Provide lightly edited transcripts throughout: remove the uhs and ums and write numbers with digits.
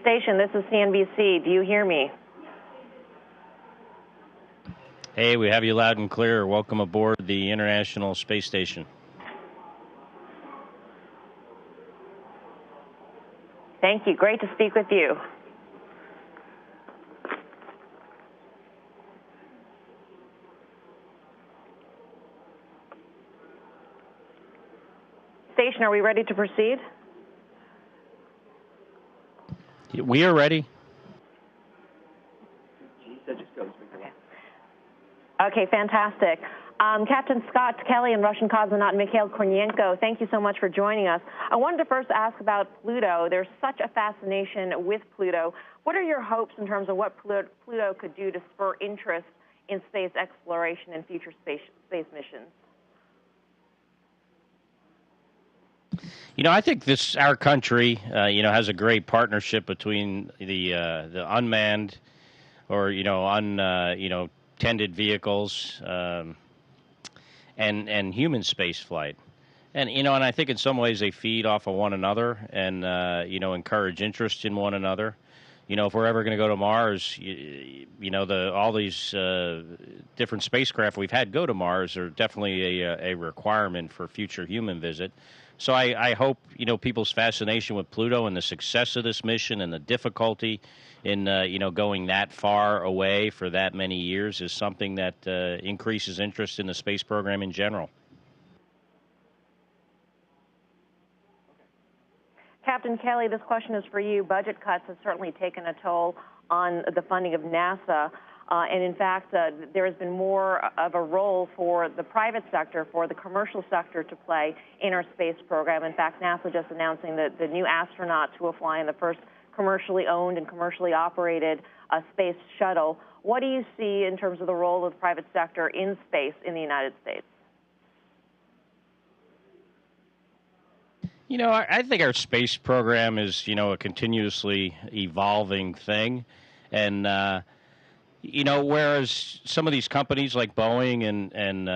station. This is CNBC. Do you hear me? Hey, we have you loud and clear. Welcome aboard the International Space Station. Thank you. Great to speak with you. Station, are we ready to proceed? We are ready. Okay, fantastic. Captain Scott Kelly and Russian cosmonaut Mikhail Kornienko, thank you so much for joining us. I wanted to first ask about Pluto. There's such a fascination with Pluto. What are your hopes in terms of what Pluto could do to spur interest in space exploration and future space missions? You know, I think our country, has a great partnership between the unmanned or, tended vehicles and human space flight. And I think in some ways they feed off of one another and, encourage interest in one another. If we're ever going to go to Mars, all these different spacecraft we've had go to Mars are definitely a requirement for future human visit. So I hope, people's fascination with Pluto and the success of this mission and the difficulty in, going that far away for that many years is something that increases interest in the space program in general. Captain Kelly, this question is for you. Budget cuts have certainly taken a toll on the funding of NASA. And in fact, there has been more of a role for the private sector, for the commercial sector to play in our space program. In fact, NASA just announcing that the new astronauts who will fly in the first commercially owned and commercially operated space shuttle. What do you see in terms of the role of the private sector in space in the United States? I think our space program is, a continuously evolving thing. And, whereas some of these companies like Boeing and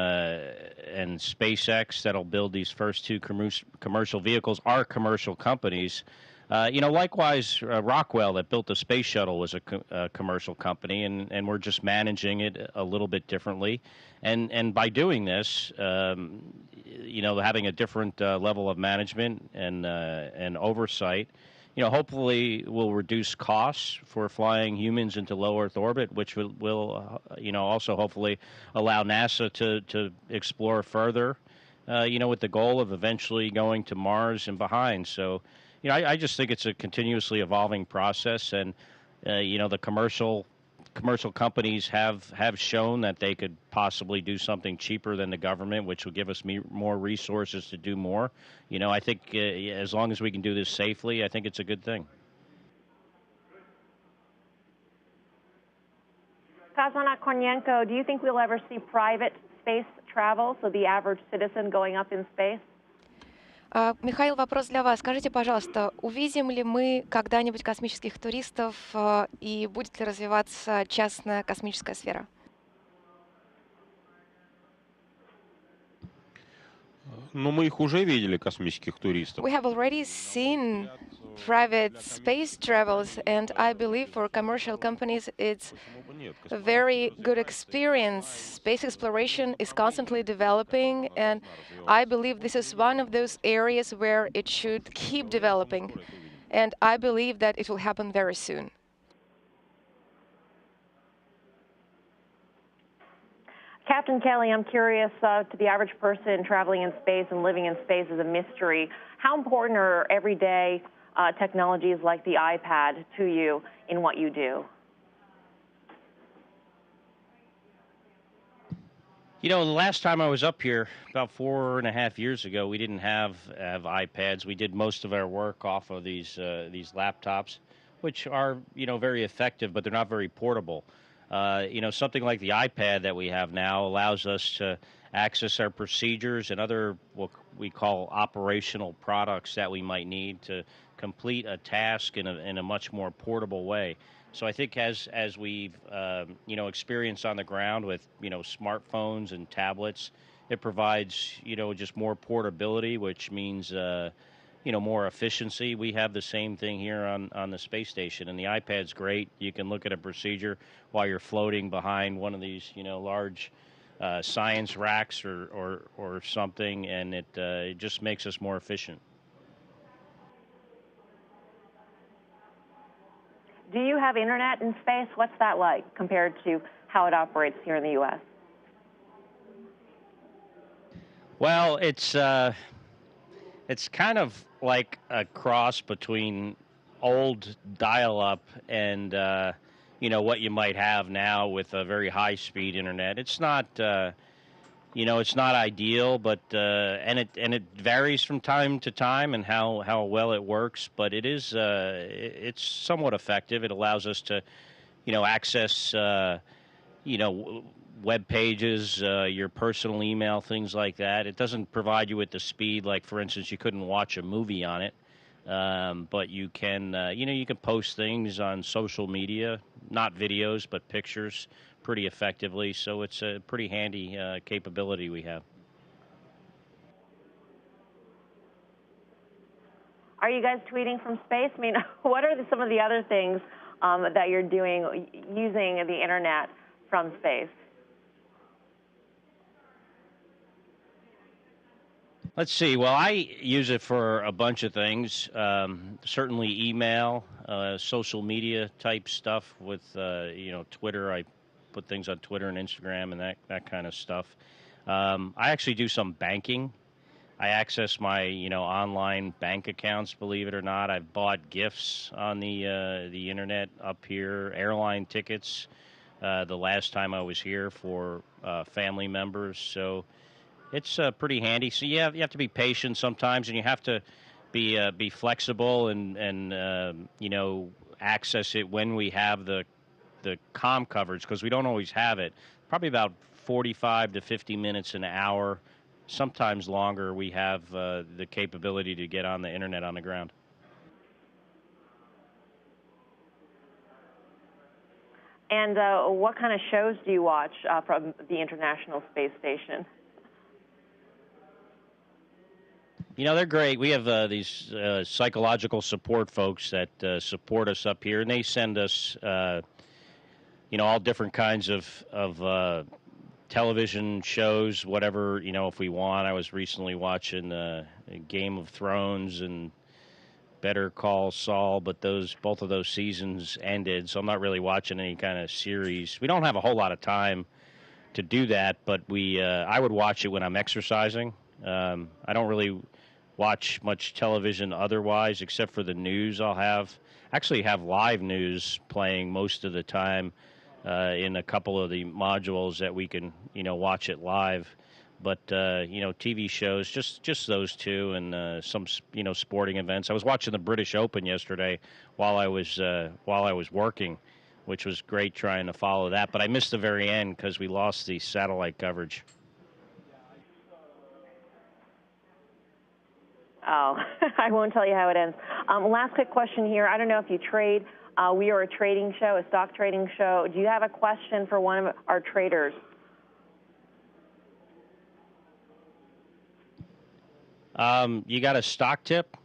SpaceX that'll build these first two commercial vehicles are commercial companies. Likewise, Rockwell that built the space shuttle was a commercial company, and we're just managing it a little bit differently. And by doing this, having a different level of management and oversight, hopefully will reduce costs for flying humans into low Earth orbit, which will also hopefully allow NASA to explore further, with the goal of eventually going to Mars and behind. So, I just think it's a continuously evolving process, and the commercial companies have shown that they could possibly do something cheaper than the government, which will give us more resources to do more. I think as long as we can do this safely, I think it's a good thing. Cosmonaut Kornienko, do you think we'll ever see private space travel, so the average citizen going up in space? Михаил, вопрос для вас. Скажите, пожалуйста, увидим ли мы когда-нибудь космических туристов и будет ли развиваться частная космическая сфера? Но мы их уже видели, космических туристов. We have already seen private space travels, and I believe for commercial companies it's a very good experience. Space exploration is constantly developing, and I believe this is one of those areas where it should keep developing, and I believe that it will happen very soon. Captain Kelly, I'm curious, to the average person traveling in space and living in space is a mystery. How important are everyday technologies like the iPad to you in what you do? The last time I was up here, about 4.5 years ago, we didn't have iPads. We did most of our work off of these laptops, which are, very effective, but they're not very portable. Something like the iPad that we have now allows us to access our procedures and other what we call operational products that we might need to complete a task in a much more portable way. So I think as we've experienced on the ground with smartphones and tablets, it provides just more portability, which means more efficiency. We have the same thing here on the space station, and the iPad's great. You can look at a procedure while you're floating behind one of these, large science racks or something, and it just makes us more efficient. Do you have internet in space? What's that like compared to how it operates here in the U.S.? Well, it's kind of like a cross between old dial-up and what you might have now with a very high-speed internet. It's not it's not ideal, but and it varies from time to time and how well it works. But it is it's somewhat effective. It allows us to access web pages, your personal email, things like that. It doesn't provide you with the speed, like for instance, you couldn't watch a movie on it, but you can you can post things on social media, not videos but pictures, pretty effectively. So it's a pretty handy capability we have. Are you guys tweeting from space? I mean, what are some of the other things that you're doing using the internet from space? Let's see. Well, I use it for a bunch of things. Certainly email, social media type stuff with, Twitter. I put things on Twitter and Instagram and that kind of stuff. I actually do some banking. I access my, online bank accounts, believe it or not. I've bought gifts on the internet up here, airline tickets, the last time I was here for family members. So it's pretty handy. So you have to be patient sometimes, and you have to be flexible and access it when we have the comm coverage, because we don't always have it. Probably about 45 to 50 minutes an hour, sometimes longer. We have the capability to get on the internet on the ground. And what kind of shows do you watch from the International Space Station? They're great. We have these psychological support folks that support us up here, and they send us, all different kinds of television shows, whatever, if we want. I was recently watching Game of Thrones and Better Call Saul, but both of those seasons ended, so I'm not really watching any kind of series. We don't have a whole lot of time to do that, but I would watch it when I'm exercising. I don't really watch much television otherwise, except for the news. Actually have live news playing most of the time in a couple of the modules that we can, watch it live. But TV shows, just those two, and some sporting events. I was watching the British Open yesterday while I was working, which was great trying to follow that. But I missed the very end because we lost the satellite coverage. Oh, I won't tell you how it ends. Last quick question here. I don't know if you trade. We are a trading show, a stock trading show. Do you have a question for one of our traders? You got a stock tip?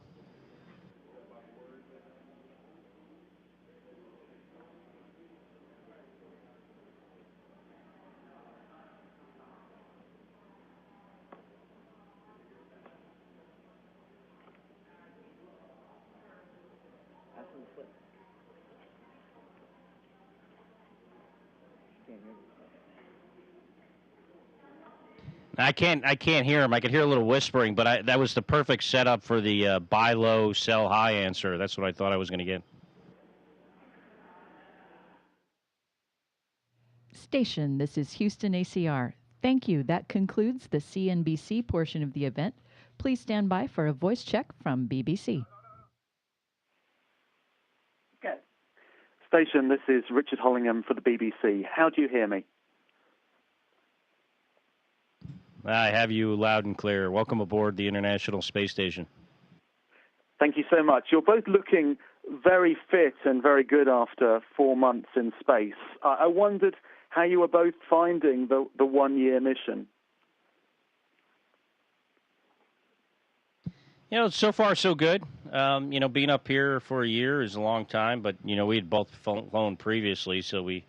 I can't hear him. I could hear a little whispering, but that was the perfect setup for the buy low, sell high answer. That's what I thought I was going to get. Station, this is Houston ACR. Thank you. That concludes the CNBC portion of the event. Please stand by for a voice check from BBC. Good. Station, this is Richard Hollingham for the BBC. How do you hear me? I have you loud and clear. Welcome aboard the International Space Station. Thank you so much. You're both looking very fit and very good after 4 months in space. I wondered how you were both finding the one-year mission. So far so good. Being up here for a year is a long time, but we had both flown previously, so we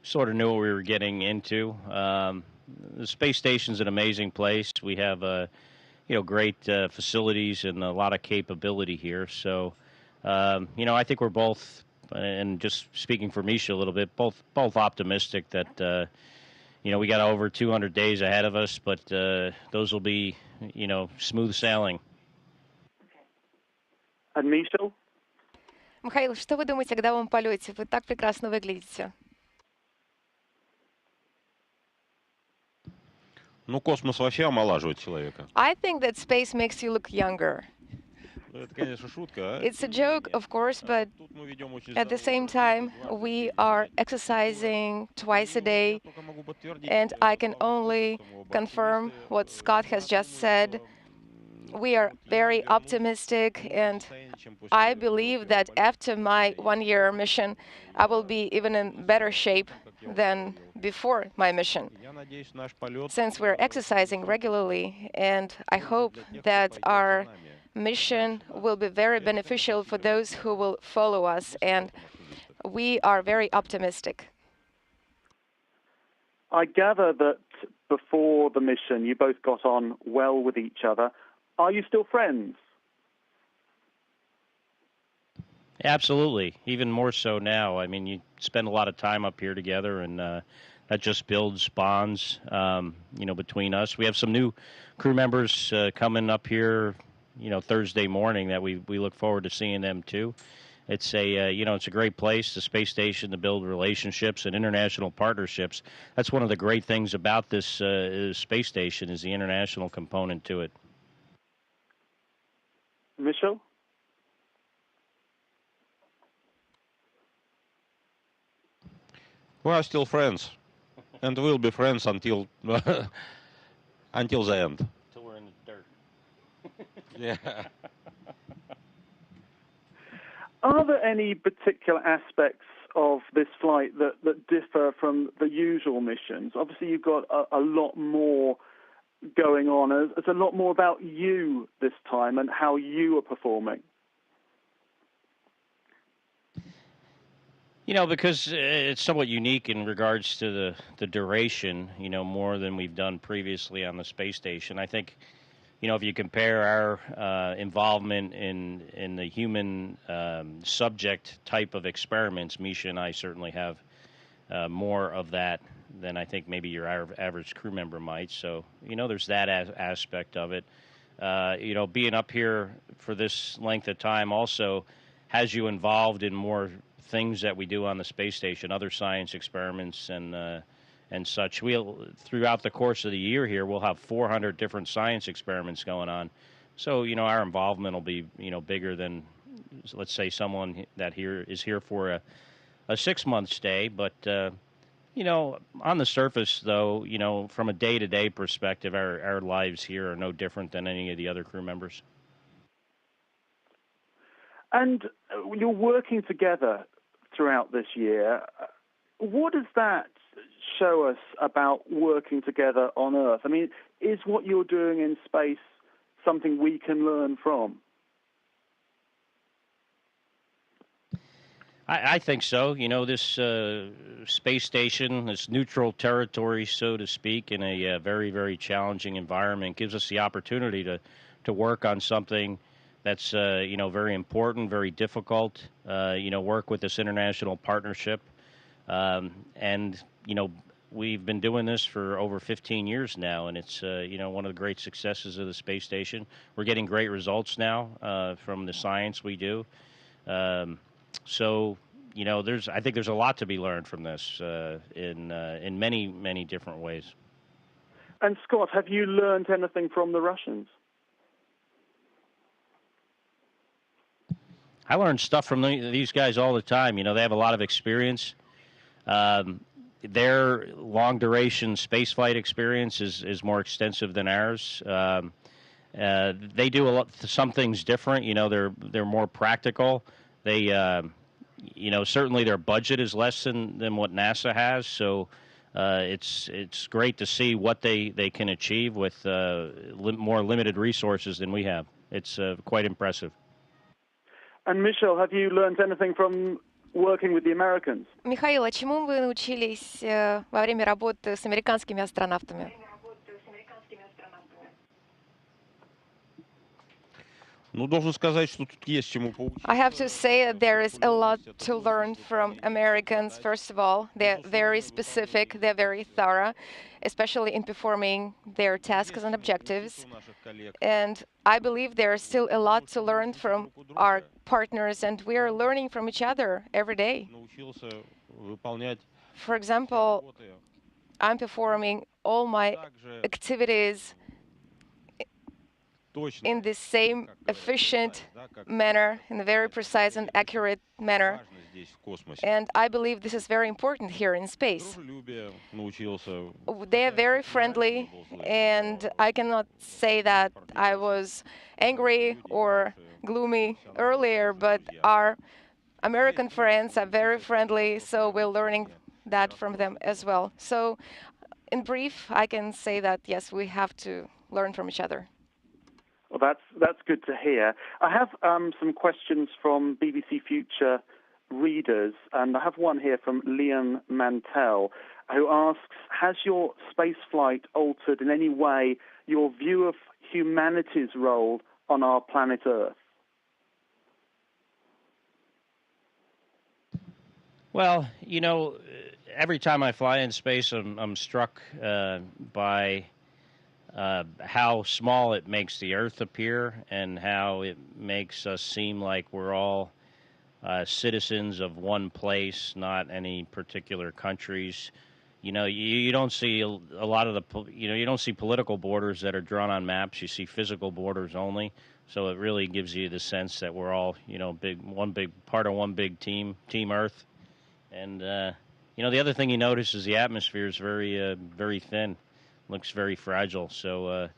sort of knew what we were getting into. The space station's an amazing place. We have great facilities and a lot of capability here. So, I think we're both, and just speaking for Misha a little bit, both optimistic that we got over 200 days ahead of us, but those will be smooth sailing. And Mikhail? Михаил, что вы думаете о годовом полете? Вы так прекрасно выглядите. Ну, космос вообще омолаживает человека. I think that space makes you look younger. Это, конечно, шутка, а? It's a joke, of course, but Тут мы ведем очень at the same time, we are exercising twice a day, and I can only confirm what Scott has just said. We are very optimistic, and I believe that after my one-year mission, I will be even in better shape than before my mission. Since we're exercising regularly, and I hope that our mission will be very beneficial for those who will follow us, and we are very optimistic. I gather that before the mission, you both got on well with each other. Are you still friends? Absolutely, even more so now. I mean, you spend a lot of time up here together, and that just builds bonds, between us. We have some new crew members coming up here, Thursday morning that we look forward to seeing them too. It's it's a great place, the space station, to build relationships and international partnerships. That's one of the great things about this space station is the international component to it. Mikhail? We are still friends, and we'll be friends until until the end. Until we're in the dirt. Yeah. Are there any particular aspects of this flight that differ from the usual missions? Obviously, you've got a lot more going on. It's a lot more about you this time and how you are performing. Because it's somewhat unique in regards to the duration, more than we've done previously on the space station. I think, if you compare our involvement in the human subject type of experiments, Misha and I certainly have more of that than I think maybe your average crew member might. So, there's that aspect of it. Being up here for this length of time also has you involved in more things that we do on the space station, other science experiments and such. Throughout the course of the year here, we'll have 400 different science experiments going on. So, our involvement will be, bigger than, let's say, someone that is here for a 6-month stay. But, on the surface, though, from a day-to-day perspective, our lives here are no different than any of the other crew members. And you're working together throughout this year. What does that show us about working together on Earth? I mean, is what you're doing in space something we can learn from? I think so. This space station, this neutral territory, so to speak, in a very, very challenging environment, gives us the opportunity to work on something that's, very important, very difficult, work with this international partnership. And, we've been doing this for over 15 years now, and it's, one of the great successes of the space station. We're getting great results now from the science we do. So, I think there's a lot to be learned from this in many, many different ways. And Scott, have you learned anything from the Russians? I learn stuff from these guys all the time. They have a lot of experience. Their long-duration spaceflight experience is more extensive than ours. They do some things different. They're more practical. They, certainly their budget is less than what NASA has. So it's great to see what they can achieve with more limited resources than we have. it's quite impressive. And Michelle, have you learned anything from working with the Americans? Михаил, а чему вы научились во время работы с американскими астронавтами? Ну, должен сказать, что тут есть чему поучиться. I have to say that there is a lot to learn from Americans. First of all, they're very specific, they're very thorough, especially in performing their tasks and objectives. And I believe there is still a lot to learn from our partners, and we are learning from each other every day. For example, I'm performing all my activities in the same efficient manner, in a very precise and accurate manner. And I believe this is very important here in space. They are very friendly, and I cannot say that I was angry or gloomy earlier, but our American friends are very friendly, so we're learning that from them as well. So, in brief, I can say that, yes, we have to learn from each other. Well, that's good to hear. I have some questions from BBC Future readers, and I have one here from Leon Mantell, who asks, has your spaceflight altered in any way your view of humanity's role on our planet Earth? Well, you know, every time I fly in space, I'm struck by how small it makes the Earth appear and how it makes us seem like we're all citizens of one place, not any particular countries. You know, you don't see a lot of you don't see political borders that are drawn on maps. You see physical borders only. So it really gives you the sense that we're all, one big part of one big team, Team Earth. And, the other thing you notice is the atmosphere is very thin. Looks very fragile. So,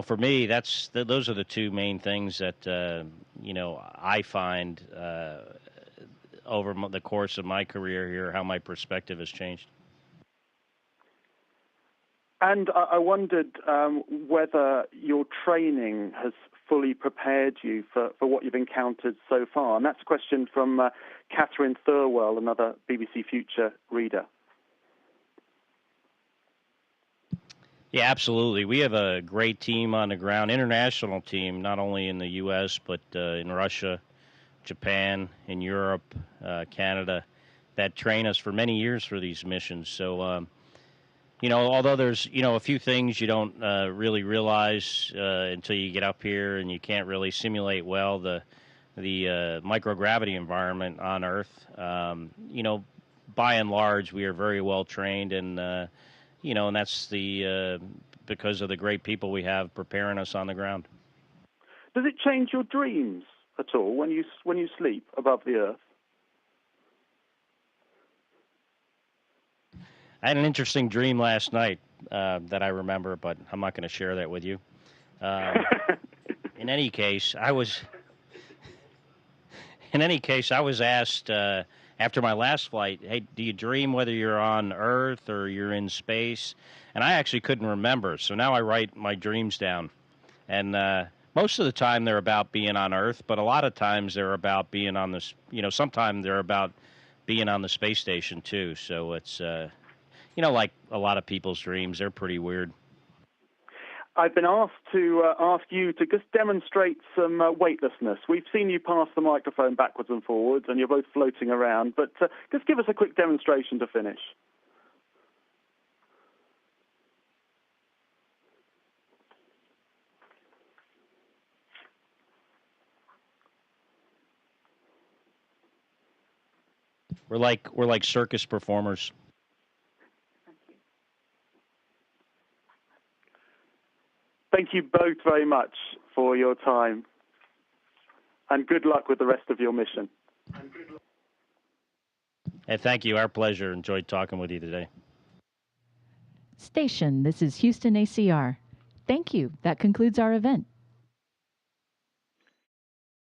for me, those are the two main things that, I find over the course of my career here, how my perspective has changed. And I wondered whether your training has fully prepared you for what you've encountered so far. And that's a question from Catherine Thirlwell, another BBC Future reader. Yeah, absolutely. We have a great team on the ground, international team, not only in the U.S., but in Russia, Japan, in Europe, Canada, that train us for many years for these missions. So, although there's, a few things you don't really realize until you get up here, and you can't really simulate well the microgravity environment on Earth, by and large, we are very well trained, and and that's because of the great people we have preparing us on the ground. Does it change your dreams at all when you sleep above the Earth? I had an interesting dream last night that I remember, but I'm not going to share that with you. In any case, I was asked after my last flight, hey, do you dream whether you're on Earth or you're in space? And I actually couldn't remember, so now I write my dreams down. And most of the time they're about being on Earth, but a lot of times they're about being on this, sometimes they're about being on the space station too. So it's, like a lot of people's dreams, they're pretty weird. I've been asked to ask you to just demonstrate some weightlessness. We've seen you pass the microphone backwards and forwards, and you're both floating around, but just give us a quick demonstration to finish. We're like circus performers. Thank you both very much for your time, and good luck with the rest of your mission. Hey, thank you. Our pleasure. Enjoyed talking with you today. Station, this is Houston ACR. Thank you. That concludes our event.